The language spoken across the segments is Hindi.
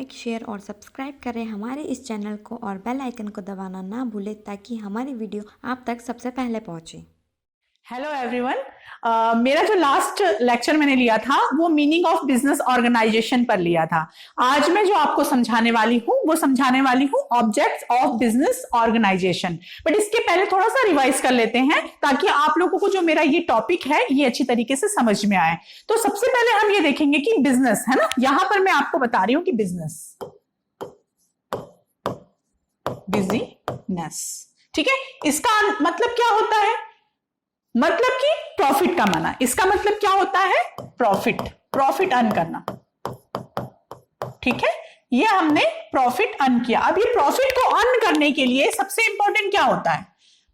लाइक, शेयर और सब्सक्राइब करें हमारे इस चैनल को और बेल आइकन को दबाना ना भूलें ताकि हमारी वीडियो आप तक सबसे पहले पहुंचे। हेलो एवरीवन, मेरा जो लास्ट लेक्चर मैंने लिया था वो मीनिंग ऑफ बिजनेस ऑर्गेनाइजेशन पर लिया था। आज मैं जो आपको समझाने वाली हूँ वो समझाने वाली हूँ objects of business organisation. But इसके पहले थोड़ा सा रिवाइज कर लेते हैं ताकि आप लोगों को जो मेरा ये टॉपिक है ये अच्छी तरीके से समझ में आए। तो सबसे पहले हम ये देखेंगे कि बिजनेस है ना, यहां पर मैं आपको बता रही हूं कि बिजनेस, ठीक है, इसका मतलब क्या होता है? मतलब कि प्रॉफिट कमाना। इसका मतलब क्या होता है? प्रॉफिट अर्न करना। ठीक है, ये हमने प्रॉफिट अर्न किया। अब ये प्रॉफिट को अर्न करने के लिए सबसे इंपॉर्टेंट क्या होता है?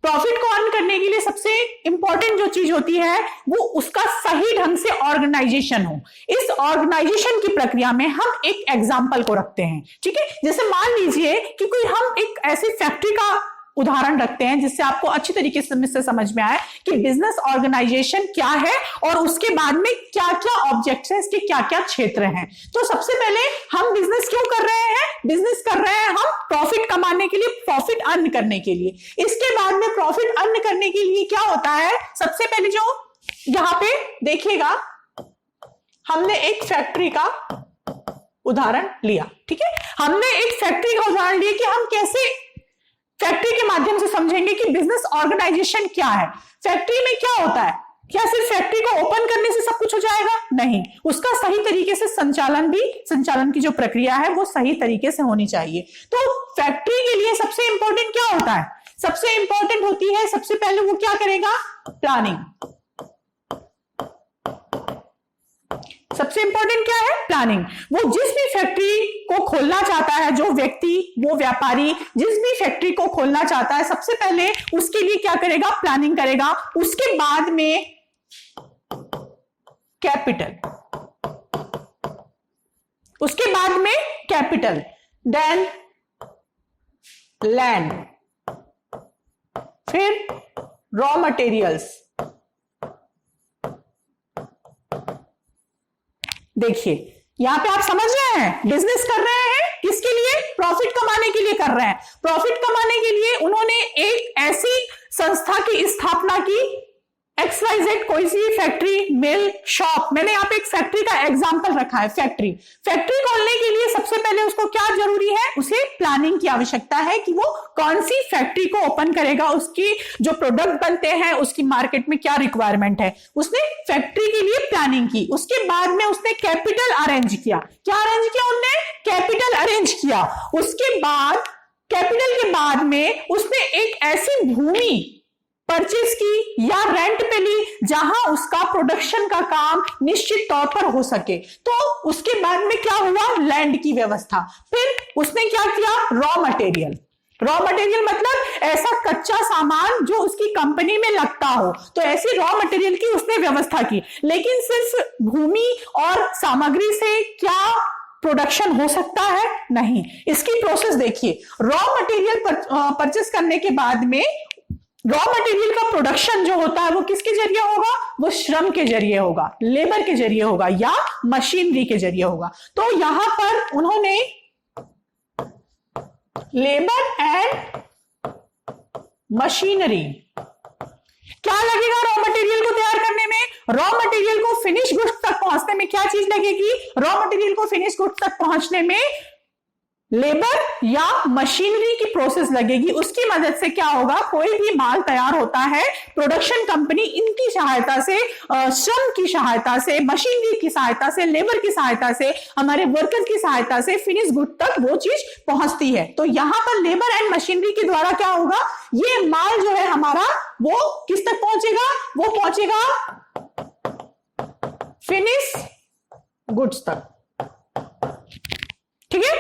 प्रॉफिट को अर्न करने के लिए सबसे इंपॉर्टेंट जो चीज होती है वो उसका सही ढंग से ऑर्गेनाइजेशन हो। इस ऑर्गेनाइजेशन की प्रक्रिया में हम एक एग्जांपल को रखते हैं। ठीक है, जैसे मान लीजिए कि कोई हम एक ऐसी फैक्ट्री का उदाहरण रखते हैं जिससे आपको अच्छी तरीके से समझ में आए कि बिजनेस ऑर्गेनाइजेशन क्या है और उसके बाद में क्या क्या ऑब्जेक्ट्स हैं, इसके क्या क्या क्षेत्र हैं। तो सबसे पहले हम बिजनेस क्यों कर रहे हैं? बिजनेस कर रहे हैं हम प्रॉफिट कमाने के लिए, प्रॉफिट अर्न करने के लिए। इसके बाद में प्रॉफिट अर्न करने के लिए क्या होता है? सबसे पहले जो यहां पे देखिएगा, हमने एक फैक्ट्री का उदाहरण लिया। ठीक है, हमने एक फैक्ट्री का उदाहरण लिया कि हम कैसे फैक्ट्री के माध्यम से समझेंगे कि बिजनेस ऑर्गेनाइजेशन क्या है। फैक्ट्री में क्या होता है? क्या सिर्फ फैक्ट्री को ओपन करने से सब कुछ हो जाएगा? नहीं, उसका सही तरीके से संचालन की जो प्रक्रिया है वो सही तरीके से होनी चाहिए। तो फैक्ट्री के लिए सबसे इंपॉर्टेंट क्या होता है? सबसे इंपॉर्टेंट होती है, सबसे पहले वो क्या करेगा? प्लानिंग। सबसे इंपॉर्टेंट क्या है? प्लानिंग। वो जिस भी फैक्ट्री को खोलना चाहता है, जो व्यक्ति, वो व्यापारी जिस भी फैक्ट्री को खोलना चाहता है, सबसे पहले उसके लिए क्या करेगा? प्लानिंग करेगा। उसके बाद में कैपिटल, उसके बाद में कैपिटल, देन लैंड, फिर रॉ मटेरियल्स। देखिए यहां पे आप समझ रहे हैं, बिजनेस कर रहे हैं किसके लिए? प्रॉफिट कमाने के लिए कर रहे हैं। प्रॉफिट कमाने के लिए उन्होंने एक ऐसी संस्था की स्थापना की, XYZ, कोई सी फैक्ट्री, मिल, शॉप। मैंने यहाँ पे एक फैक्ट्री का एग्जांपल रखा है। फैक्ट्री खोलने के लिए सबसे पहले उसको क्या जरूरी है? उसे प्लानिंग की आवश्यकता है कि वो कौन सी फैक्ट्री को ओपन करेगा, उसकी जो प्रोडक्ट बनते हैं उसकी मार्केट में क्या रिक्वायरमेंट है। उसने फैक्ट्री के लिए प्लानिंग की। उसके बाद में उसने कैपिटल अरेंज किया। क्या अरेंज किया? उन्होंने कैपिटल अरेंज किया। उसके बाद कैपिटल के बाद में उसने एक ऐसी भूमि परचेज की या रेंट पे ली जहां उसका प्रोडक्शन का काम निश्चित तौर पर हो सके। तो उसके बाद में क्या हुआ? लैंड की व्यवस्था। फिर उसने क्या किया? रॉ मटेरियल मतलब ऐसा कच्चा सामान जो उसकी कंपनी में लगता हो, तो ऐसी रॉ मटेरियल की उसने व्यवस्था की। लेकिन सिर्फ भूमि और सामग्री से क्या प्रोडक्शन हो सकता है? नहीं, इसकी प्रोसेस देखिए। रॉ मटेरियल परचेस करने के बाद में रॉ मटेरियल का प्रोडक्शन जो होता है वो किसके जरिए होगा? वो श्रम के जरिए होगा, लेबर के जरिए होगा या मशीनरी के जरिए होगा। तो यहां पर उन्होंने लेबर एंड मशीनरी, क्या लगेगा रॉ मटेरियल को तैयार करने में? रॉ मटेरियल को फिनिश गुड्स तक पहुंचने में क्या चीज लगेगी? रॉ मटेरियल को फिनिश गुड्स तक पहुंचने में लेबर या मशीनरी की प्रोसेस लगेगी। उसकी मदद से क्या होगा? कोई भी माल तैयार होता है, प्रोडक्शन कंपनी इनकी सहायता से, श्रम की सहायता से, मशीनरी की सहायता से, लेबर की सहायता से, हमारे वर्कर्स की सहायता से फिनिश गुड तक वो चीज पहुंचती है। तो यहां पर लेबर एंड मशीनरी के द्वारा क्या होगा? ये माल जो है हमारा वो किस तक पहुंचेगा? वो पहुंचेगा फिनिश गुड्स तक। ठीक है,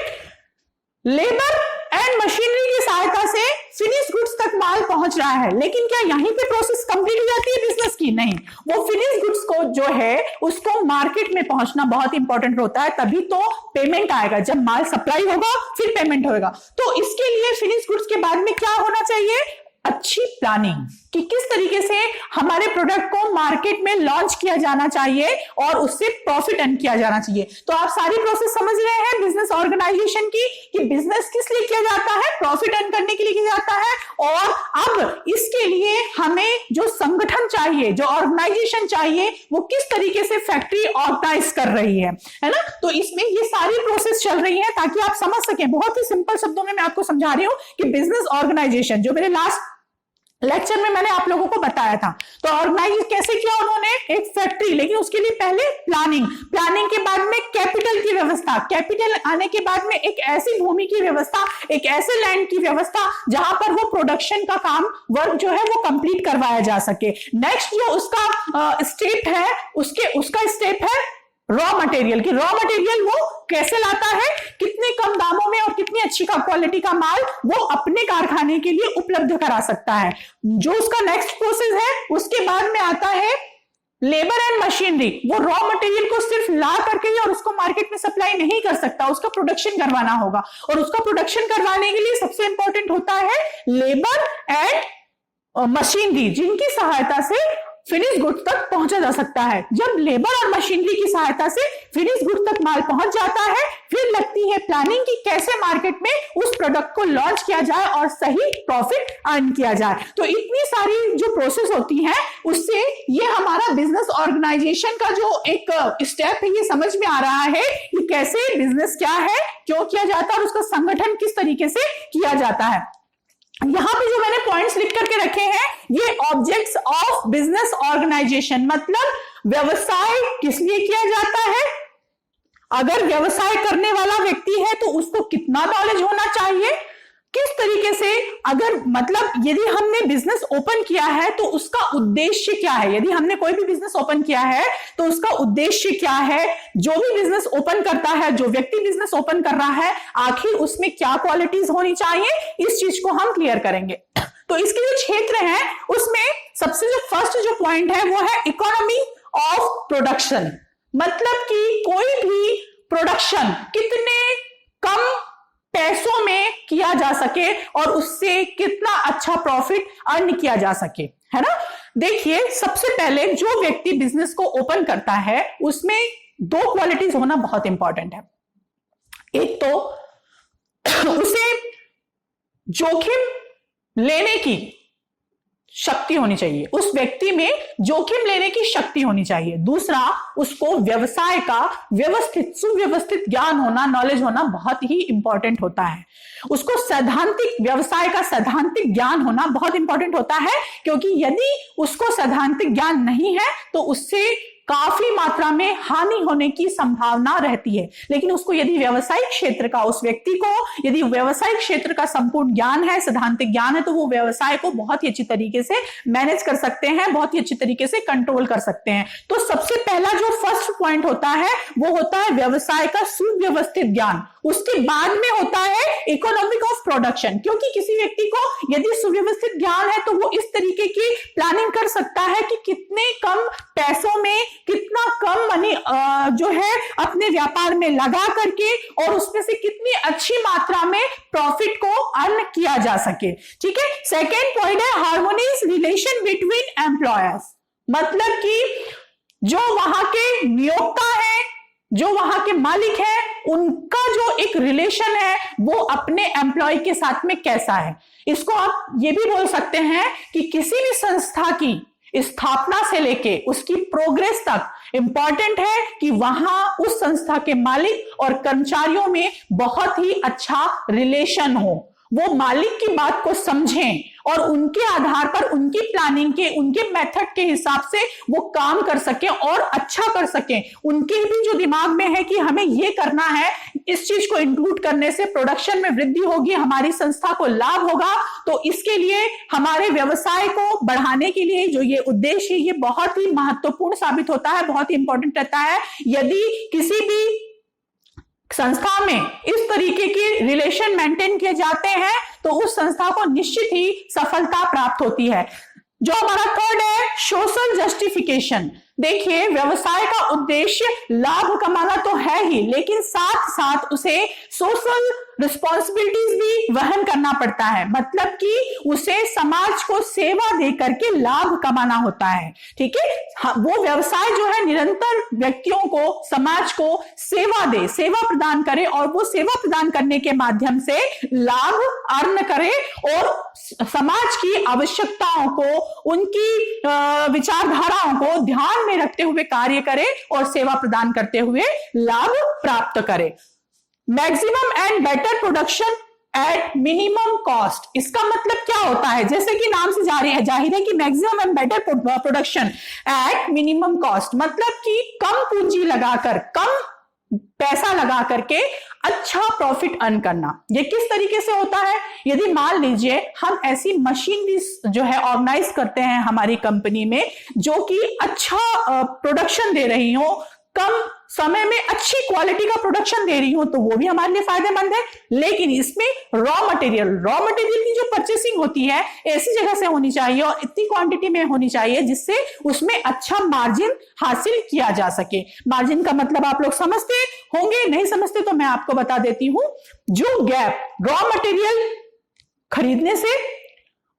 लेबर एंड मशीनरी की सहायता से फिनिश गुड्स तक माल पहुंच रहा है। लेकिन क्या यहीं पे प्रोसेस कंप्लीट हो जाती है बिजनेस की? नहीं, वो फिनिश गुड्स को जो है उसको मार्केट में पहुंचना बहुत इंपॉर्टेंट होता है, तभी तो पेमेंट आएगा। जब माल सप्लाई होगा फिर पेमेंट होगा। तो इसके लिए फिनिश गुड्स के बाद में क्या होना चाहिए? अच्छी प्लानिंग कि किस तरीके से हमारे प्रोडक्ट को मार्केट में लॉन्च किया जाना चाहिए और उससे प्रॉफिट अर्न किया जाना चाहिए। तो आप सारी प्रोसेस समझ रहे हैं बिजनेस ऑर्गेनाइजेशन की, कि बिजनेस किस लिए किया जाता है, प्रॉफिट अर्न करने के लिए किया जाता है। और अब इसके लिए हमें जो संगठन चाहिए, जो ऑर्गेनाइजेशन चाहिए, वो किस तरीके से फैक्ट्री ऑर्गेनाइज कर रही है ना। तो इसमें ये सारी प्रोसेस चल रही है ताकि आप समझ सकें। बहुत ही सिंपल शब्दों में मैं आपको समझा रही हूं कि बिजनेस ऑर्गेनाइजेशन, जो मेरे लास्ट लेक्चर में मैंने आप लोगों को बताया था, तो ऑर्गेनाइज कैसे किया उन्होंने, एक फैक्ट्री, लेकिन उसके लिए पहले प्लानिंग के बाद में कैपिटल की व्यवस्था, कैपिटल आने के बाद में एक ऐसी भूमि की व्यवस्था, एक ऐसे लैंड की व्यवस्था जहां पर वो प्रोडक्शन का काम, वर्क जो है वो कंप्लीट करवाया जा सके। नेक्स्ट जो उसका स्टेप है, उसका स्टेप है रॉ मटेरियल की। रॉ मटेरियल वो कैसे लाता है, कितने कम दामों में और कितनी अच्छी क्वालिटी का माल वो अपने कारखाने के लिए उपलब्ध करा सकता है। जो उसका नेक्स्ट प्रोसेस है, उसके बाद में आता है लेबर एंड मशीनरी। वो रॉ मटेरियल को सिर्फ ला करके और उसको मार्केट में सप्लाई नहीं कर सकता, उसका प्रोडक्शन करवाना होगा, और उसका प्रोडक्शन करवाने के लिए सबसे इंपॉर्टेंट होता है लेबर एंड मशीनरी, जिनकी सहायता से फिनिश गुड्स तक पहुंचा जा सकता है। जब लेबर और मशीनरी की सहायता से फिनिश गुड्स तक माल पहुंच जाता है, फिर लगती है प्लानिंग कि कैसे मार्केट में उस प्रोडक्ट को लॉन्च किया जाए और सही प्रॉफिट अर्न किया जाए। तो इतनी सारी जो प्रोसेस होती है, उससे ये हमारा बिजनेस ऑर्गेनाइजेशन का जो एक स्टेप है, ये समझ में आ रहा है कि कैसे बिजनेस क्या है, क्यों किया जाता है और उसका संगठन किस तरीके से किया जाता है। यहां पे जो मैंने पॉइंट्स लिख करके रखे हैं, ये ऑब्जेक्ट्स ऑफ बिजनेस ऑर्गेनाइजेशन, मतलब व्यवसाय किस लिए किया जाता है, अगर व्यवसाय करने वाला व्यक्ति है तो उसको कितना नॉलेज होना चाहिए, किस तरीके से, अगर मतलब यदि हमने बिजनेस ओपन किया है तो उसका उद्देश्य क्या है, यदि हमने कोई भी बिजनेस ओपन किया है तो उसका उद्देश्य क्या है, जो भी बिजनेस ओपन करता है, जो व्यक्ति बिजनेस ओपन कर रहा है, आखिर उसमें क्या क्वालिटीज होनी चाहिए, इस चीज को हम क्लियर करेंगे। तो इसके जो क्षेत्र है, उसमें सबसे जो फर्स्ट जो पॉइंट है वो है इकोनॉमी ऑफ प्रोडक्शन, मतलब कि कोई भी प्रोडक्शन कितने कम पैसों में किया जा सके और उससे कितना अच्छा प्रॉफिट अर्न किया जा सके, है ना। देखिए, सबसे पहले जो व्यक्ति बिजनेस को ओपन करता है, उसमें दो क्वालिटीज होना बहुत इंपॉर्टेंट है। एक तो उसे जोखिम लेने की शक्ति होनी चाहिए, उस व्यक्ति में जोखिम लेने की शक्ति होनी चाहिए। दूसरा, उसको व्यवसाय का व्यवस्थित, सुव्यवस्थित ज्ञान होना, नॉलेज होना बहुत ही इंपॉर्टेंट होता है। उसको सैद्धांतिक, व्यवसाय का सैद्धांतिक ज्ञान होना बहुत इंपॉर्टेंट होता है, क्योंकि यदि उसको सैद्धांतिक ज्ञान नहीं है तो उससे काफी मात्रा में हानि होने की संभावना रहती है। लेकिन उसको यदि व्यवसायिक क्षेत्र का, उस व्यक्ति को यदि व्यवसायिक क्षेत्र का संपूर्ण ज्ञान है, सैद्धांतिक ज्ञान है, तो वो व्यवसाय को बहुत ही अच्छी तरीके से मैनेज कर सकते हैं, बहुत ही अच्छी तरीके से कंट्रोल कर सकते हैं। तो सबसे पहला जो फर्स्ट पॉइंट होता है वो होता है व्यवसाय का सुव्यवस्थित ज्ञान। उसके बाद में होता है इकोनॉमिक ऑफ प्रोडक्शन, क्योंकि किसी व्यक्ति को यदि सुव्यवस्थित ज्ञान है तो वो इस तरीके की प्लानिंग कर सकता है कि कितने कम पैसों में, कितना कम मनी जो है अपने व्यापार में लगा करके और उसमें से कितनी अच्छी मात्रा में प्रॉफिट को अर्न किया जा सके। ठीक है। सेकेंड पॉइंट है हार्मोनियस रिलेशन बिटवीन एम्प्लॉयर्स, मतलब कि जो वहां के नियोक्ता है, जो वहां के मालिक है, उनका जो एक रिलेशन है वो अपने एम्प्लॉय के साथ में कैसा है। इसको आप ये भी बोल सकते हैं कि किसी भी संस्था की स्थापना से लेके उसकी प्रोग्रेस तक इंपॉर्टेंट है कि वहां उस संस्था के मालिक और कर्मचारियों में बहुत ही अच्छा रिलेशन हो, वो मालिक की बात को समझें और उनके आधार पर, उनकी प्लानिंग के, उनके मेथड के हिसाब से वो काम कर सकें और अच्छा कर सकें। उनके भी जो दिमाग में है कि हमें ये करना है, इस चीज को इंक्लूड करने से प्रोडक्शन में वृद्धि होगी, हमारी संस्था को लाभ होगा, तो इसके लिए हमारे व्यवसाय को बढ़ाने के लिए जो ये उद्देश्य है ये बहुत ही महत्वपूर्ण साबित होता है, बहुत ही इंपॉर्टेंट रहता है। यदि किसी भी संस्था में इस तरीके की रिलेशन मेंटेन किए जाते हैं तो उस संस्था को निश्चित ही सफलता प्राप्त होती है। जो हमारा थर्ड है सोशल जस्टिफिकेशन। देखिए, व्यवसाय का उद्देश्य लाभ कमाना तो है ही, लेकिन साथ साथ उसे सोशल रिस्पॉन्सिबिलिटीज भी वहन करना पड़ता है। मतलब कि उसे समाज को सेवा दे करके लाभ कमाना होता है। ठीक है, वो व्यवसाय जो है निरंतर व्यक्तियों को, समाज को सेवा दे, सेवा प्रदान करे, और वो सेवा प्रदान करने के माध्यम से लाभ अर्न करे और समाज की आवश्यकताओं को, उनकी विचारधाराओं को ध्यान में रखते हुए कार्य करे और सेवा प्रदान करते हुए लाभ प्राप्त करे। Maximum and better production at minimum cost. इसका मतलब क्या होता है? जैसे कि नाम से जाहिर है कि maximum and better production at minimum cost, मतलब कि कम पूंजी लगाकर, कम पैसा लगा करके अच्छा प्रॉफिट अर्न करना। ये किस तरीके से होता है? यदि मान लीजिए हम ऐसी मशीनरी जो है ऑर्गेनाइज करते हैं हमारी कंपनी में, जो कि अच्छा प्रोडक्शन दे रही हो, कम समय में अच्छी क्वालिटी का प्रोडक्शन दे रही हो, तो वो भी हमारे लिए फायदेमंद है। लेकिन इसमें रॉ मटेरियल की जो परचेसिंग होती है ऐसी जगह से होनी चाहिए और इतनी क्वांटिटी में होनी चाहिए जिससे उसमें अच्छा मार्जिन हासिल किया जा सके। मार्जिन का मतलब आप लोग समझते होंगे, नहीं समझते तो मैं आपको बता देती हूं। जो गैप रॉ मटेरियल खरीदने से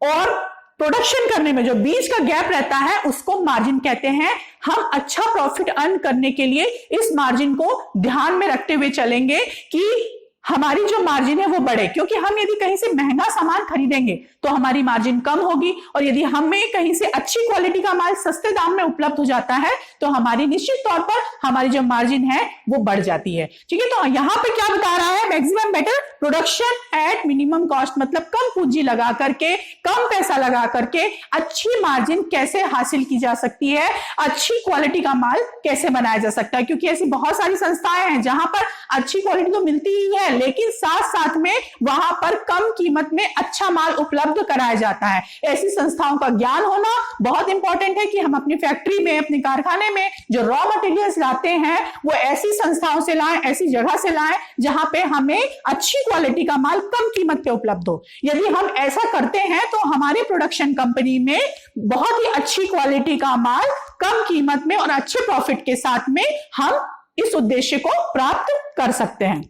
और प्रोडक्शन करने में जो बीच का गैप रहता है उसको मार्जिन कहते हैं। हम अच्छा प्रॉफिट अर्न करने के लिए इस मार्जिन को ध्यान में रखते हुए चलेंगे कि हमारी जो मार्जिन है वो बढ़े, क्योंकि हम यदि कहीं से महंगा सामान खरीदेंगे तो हमारी मार्जिन कम होगी, और यदि हमें कहीं से अच्छी क्वालिटी का माल सस्ते दाम में उपलब्ध हो जाता है तो हमारी निश्चित तौर पर हमारी जो मार्जिन है वो बढ़ जाती है। ठीक है, तो यहां पे क्या बता रहा है? Maximum better production at minimum cost, मतलब कम पूंजी लगा करके, कम पैसा लगा करके अच्छी मार्जिन कैसे हासिल की जा सकती है, अच्छी क्वालिटी का माल कैसे बनाया जा सकता है। क्योंकि ऐसी बहुत सारी संस्थाएं हैं जहां पर अच्छी क्वालिटी तो मिलती ही है, लेकिन साथ साथ में वहां पर कम कीमत में अच्छा माल उपलब्ध कराया जाता है। ऐसी संस्थाओं का ज्ञान होना बहुत इंपॉर्टेंट है कि हम अपनी फैक्ट्री में, अपने कारखाने में जो रॉ मटेरियल्स लाते हैं वो ऐसी संस्थाओं से लाएं, ऐसी जगह से लाएं जहां पे हमें अच्छी क्वालिटी का माल कम कीमत पे उपलब्ध हो। यदि हम ऐसा करते हैं तो हमारे प्रोडक्शन कंपनी में बहुत ही अच्छी क्वालिटी का माल कम कीमत में और अच्छे प्रॉफिट के साथ में हम इस उद्देश्य को प्राप्त कर सकते हैं।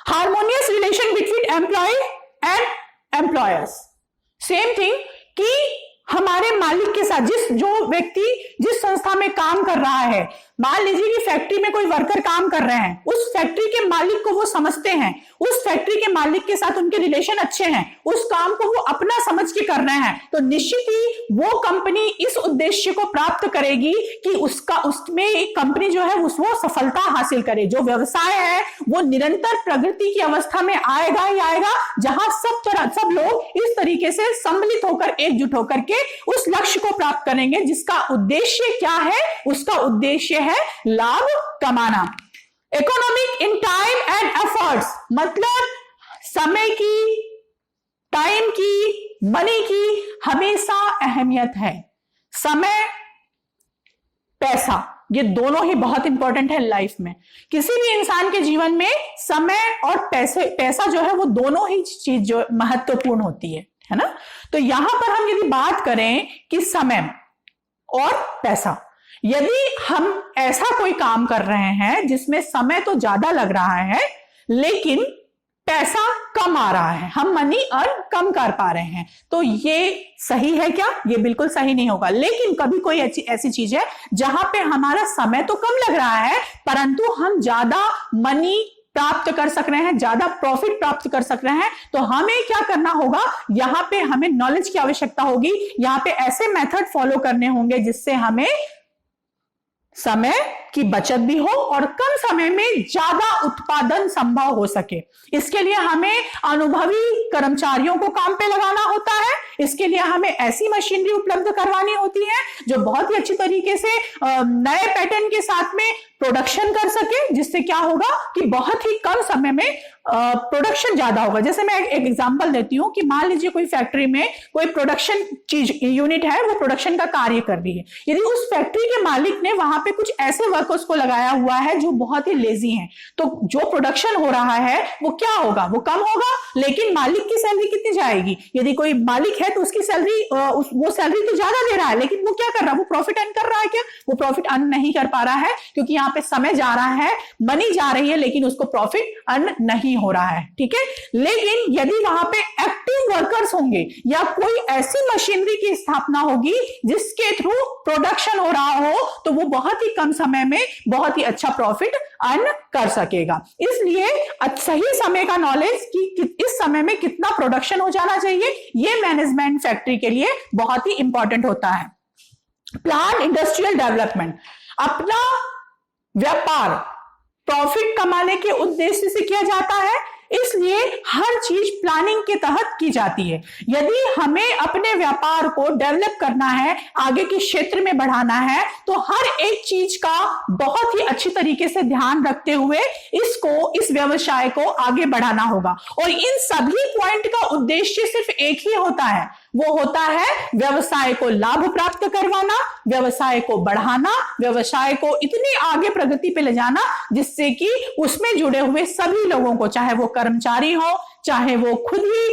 Harmonious relation between employ and employers. Same thing कि हमारे मालिक के साथ, जो व्यक्ति जिस संस्था में काम कर रहा है, मान लीजिए कि फैक्ट्री में कोई वर्कर काम कर रहे हैं, उस फैक्ट्री के मालिक को वो समझते हैं, उस फैक्ट्री के मालिक के साथ उनके रिलेशन अच्छे हैं, उस काम को वो अपना समझ के कर रहे हैं, तो निश्चित ही वो कंपनी इस उद्देश्य को प्राप्त करेगी कि उसमें एक कंपनी जो है वो सफलता हासिल करे। जो व्यवसाय है वो निरंतर प्रगति की अवस्था में आएगा ही आएगा, जहां सब लोग इस तरीके से सम्मिलित होकर, एकजुट होकर के उस लक्ष्य को प्राप्त करेंगे जिसका उद्देश्य क्या है? उसका उद्देश्य है लाभ कमाना। Economic in time and efforts, मतलब समय की, टाइम की, मनी की हमेशा अहमियत है। समय, पैसा, ये दोनों ही बहुत इंपॉर्टेंट है लाइफ में। किसी भी इंसान के जीवन में समय और पैसा जो है वो दोनों ही चीज जो महत्वपूर्ण होती है ना। तो यहां पर हम यदि बात करें कि समय और पैसा, यदि हम ऐसा कोई काम कर रहे हैं जिसमें समय तो ज्यादा लग रहा है लेकिन पैसा कम आ रहा है, हम मनी अर्न कम कर पा रहे हैं, तो ये सही है क्या? ये बिल्कुल सही नहीं होगा। लेकिन कभी कोई ऐसी चीज है जहां पे हमारा समय तो कम लग रहा है परंतु हम ज्यादा मनी प्राप्त कर सक रहे हैं, ज्यादा प्रॉफिट प्राप्त कर सक रहे हैं, तो हमें क्या करना होगा? यहां पे हमें नॉलेज की आवश्यकता होगी। यहां पे ऐसे मेथड फॉलो करने होंगे जिससे हमें समय की बचत भी हो और कम समय में ज्यादा उत्पादन संभव हो सके। इसके लिए हमें अनुभवी कर्मचारियों को काम पे लगाना होता है। इसके लिए हमें ऐसी मशीनरी उपलब्ध करवानी होती है जो बहुत ही अच्छी तरीके से नए पैटर्न के साथ में प्रोडक्शन कर सके, जिससे क्या होगा कि बहुत ही कम समय में प्रोडक्शन ज्यादा होगा। जैसे मैं एक एग्जांपल देती हूं कि मान लीजिए कोई फैक्ट्री में कोई प्रोडक्शन यूनिट है, वो प्रोडक्शन का कार्य कर रही है। यदि उस फैक्ट्री के मालिक ने वहां पे कुछ ऐसे वर्कर्स को लगाया हुआ है जो बहुत ही लेजी हैं, तो जो प्रोडक्शन हो रहा है वो क्या होगा, वो कम होगा, लेकिन मालिक की सैलरी कितनी जाएगी? यदि कोई मालिक है तो उसकी सैलरी वो सैलरी तो ज्यादा दे रहा है, लेकिन वो क्या कर रहा है, वो प्रॉफिट अर्न कर रहा है क्या? वो प्रॉफिट अर्न नहीं कर पा रहा है, क्योंकि यहाँ पे समय जा रहा है, मनी जा रही है, लेकिन उसको प्रॉफिट अर्न नहीं हो रहा है। ठीक है, लेकिन यदि वहां पे एक्टिव वर्कर्स होंगे या कोई ऐसी मशीनरी की स्थापना होगी जिसके थ्रू प्रोडक्शन हो रहा हो, तो वो बहुत ही कम समय में बहुत ही अच्छा प्रॉफिट अर्न कर सकेगा। इसलिए सही समय का नॉलेज कि इस समय में कितना प्रोडक्शन हो जाना चाहिए, ये मैनेजमेंट फैक्ट्री के लिए बहुत ही इंपॉर्टेंट होता है। प्लान इंडस्ट्रियल डेवलपमेंट, अपना व्यापार प्रॉफिट कमाने के उद्देश्य से किया जाता है, इसलिए हर चीज प्लानिंग के तहत की जाती है। यदि हमें अपने व्यापार को डेवलप करना है, आगे के क्षेत्र में बढ़ाना है, तो हर एक चीज का बहुत ही अच्छी तरीके से ध्यान रखते हुए इस व्यवसाय को आगे बढ़ाना होगा। और इन सभी पॉइंट का उद्देश्य सिर्फ एक ही होता है, वो होता है व्यवसाय को लाभ प्राप्त करवाना, व्यवसाय को बढ़ाना, व्यवसाय को इतनी आगे प्रगति पे ले जाना जिससे कि उसमें जुड़े हुए सभी लोगों को, चाहे वो कर्मचारी हो, चाहे वो खुद ही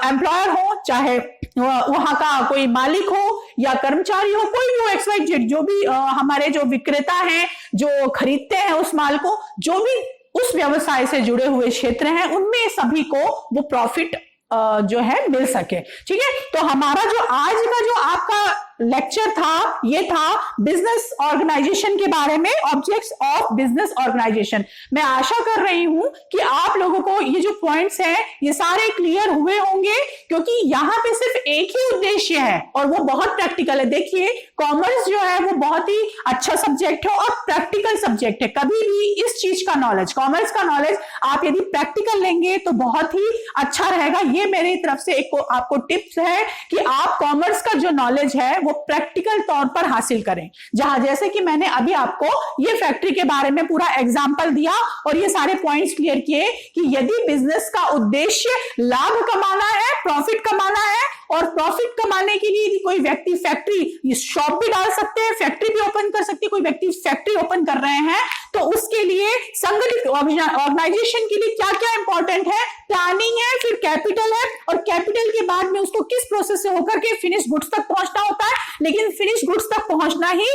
एम्प्लॉयर हो, चाहे वहां का कोई मालिक हो या कर्मचारी हो, कोई भी एक्स वाई जेड, जो भी हमारे जो विक्रेता हैं, जो खरीदते हैं उस माल को, जो भी उस व्यवसाय से जुड़े हुए क्षेत्र हैं, उनमें सभी को वो प्रॉफिट जो है मिल सके। ठीक है, तो हमारा जो आज का जो आपका लेक्चर था, ये था बिजनेस ऑर्गेनाइजेशन के बारे में, ऑब्जेक्ट्स ऑफ बिजनेस ऑर्गेनाइजेशन। मैं आशा कर रही हूं कि आप लोगों को ये जो पॉइंट्स हैं ये सारे क्लियर हुए होंगे, क्योंकि यहाँ पे सिर्फ एक ही उद्देश्य है और वो बहुत प्रैक्टिकल है। देखिए, कॉमर्स जो है वो बहुत ही अच्छा सब्जेक्ट है और प्रैक्टिकल सब्जेक्ट है। कभी भी इस चीज का नॉलेज, कॉमर्स का नॉलेज आप यदि प्रैक्टिकल लेंगे तो बहुत ही अच्छा रहेगा। ये मेरी तरफ से एक आपको टिप्स है कि आप कॉमर्स का जो नॉलेज है वो प्रैक्टिकल तौर पर हासिल करें। जैसे कि मैंने अभी आपको ये फैक्ट्री के बारे में पूरा एग्जांपल दिया और ये सारे पॉइंट्स क्लियर किए कि यदि बिजनेस का उद्देश्य लाभ कमाना है, प्रॉफिट कमाना है, और प्रॉफिट कमाने के लिए कोई व्यक्ति फैक्ट्री, शॉप भी डाल सकते हैं, फैक्ट्री भी ओपन कर सकते हैं, कोई व्यक्ति फैक्ट्री ओपन कर रहे हैं, तो उसके लिए संगठित ऑर्गेनाइजेशन के लिए क्या क्या इंपॉर्टेंट है, प्लानिंग है, फिर कैपिटल है, और कैपिटल के बाद में उसको किस प्रोसेस से होकर के फिनिश गुड्स तक पहुंचना होता है। लेकिन फिनिश गुड्स तक पहुंचना ही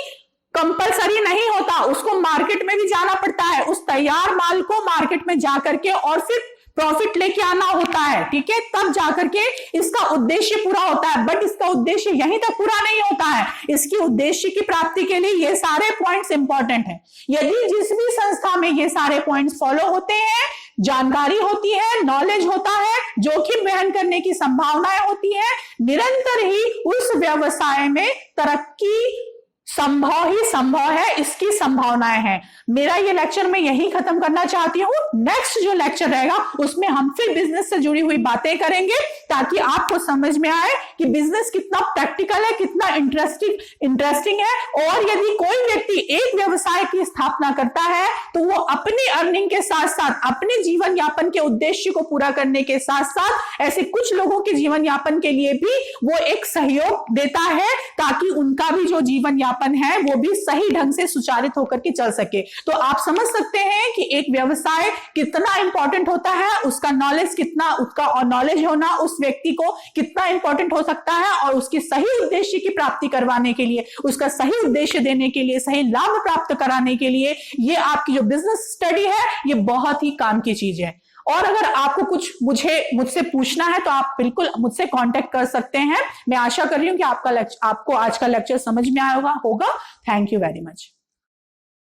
कंपलसरी नहीं होता, उसको मार्केट में भी जाना पड़ता है, उस तैयार माल को मार्केट में जाकर के और फिर प्रॉफिट लेके आना होता है। ठीक है, तब जाकर के इसका उद्देश्य पूरा होता है। बट इसका उद्देश्य यहीं तक पूरा नहीं होता है, इसकी उद्देश्य की प्राप्ति के लिए ये सारे पॉइंट्स इंपॉर्टेंट हैं। यदि जिस भी संस्था में ये सारे पॉइंट्स फॉलो होते हैं, जानकारी होती है, नॉलेज होता है, जोखिम वहन करने की संभावनाएं होती है, निरंतर ही उस व्यवसाय में तरक्की संभव ही संभव है, इसकी संभावनाएं हैं। मेरा ये लेक्चर मैं यही खत्म करना चाहती हूँ। नेक्स्ट जो लेक्चर रहेगा उसमें हम फिर बिजनेस से जुड़ी हुई बातें करेंगे, ताकि आपको समझ में आए कि बिजनेस कितना प्रैक्टिकल है, कितना इंटरेस्टिंग है। और यदि कोई व्यक्ति एक व्यवसाय की स्थापना करता है तो वो अपनी अर्निंग के साथ साथ अपने जीवन यापन के उद्देश्य को पूरा करने के साथ साथ ऐसे कुछ लोगों के जीवन यापन के लिए भी वो एक सहयोग देता है, ताकि उनका भी जो जीवन यापन है वो भी सही ढंग से सुचारित होकर के चल सके। तो आप समझ सकते हैं कि एक व्यवसाय कितना इंपॉर्टेंट होता है, उसका नॉलेज कितना, उसका नॉलेज होना उस व्यक्ति को कितना इंपॉर्टेंट हो सकता है, और उसकी सही उद्देश्य की प्राप्ति करवाने के लिए, उसका सही उद्देश्य देने के लिए, सही लाभ प्राप्त कराने के लिए ये आपकी जो बिजनेस स्टडी है ये बहुत ही काम की चीज है। और अगर आपको कुछ मुझसे पूछना है तो आप बिल्कुल मुझसे कांटेक्ट कर सकते हैं। मैं आशा कर रही हूं कि आपको आज का लेक्चर समझ में आया होगा। Thank you very much.